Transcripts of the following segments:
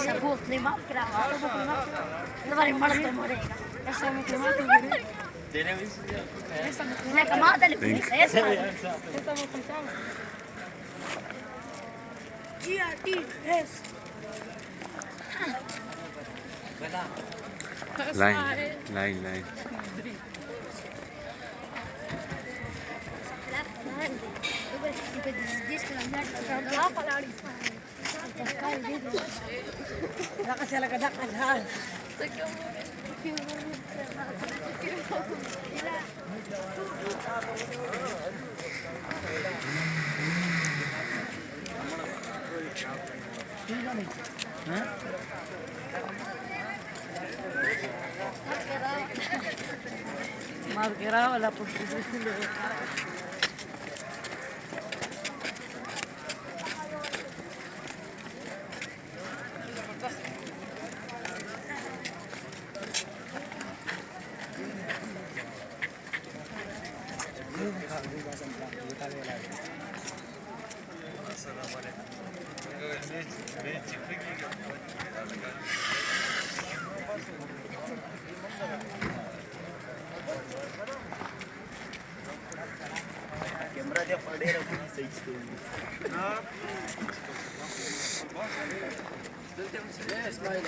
Sabuk lima kira sabuk lima. Itu paling malas tuh mereka. Sabuk lima tuh gini. Ini kemana tadi? Saya sabuk lima. GRTS. Line. Kasi alaga dakan. Kira wala po sila. Camera dia पड़े रखो सही से हां اسماعيل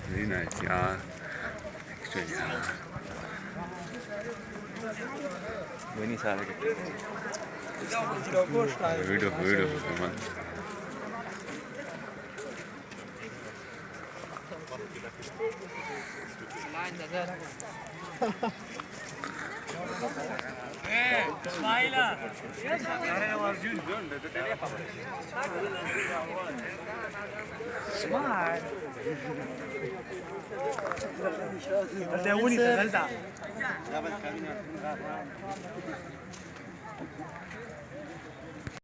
Very nice, yeah. Actually, yeah. Bani सारे Beautiful, man. Ismaila. Smart. Até única, ¿verdad?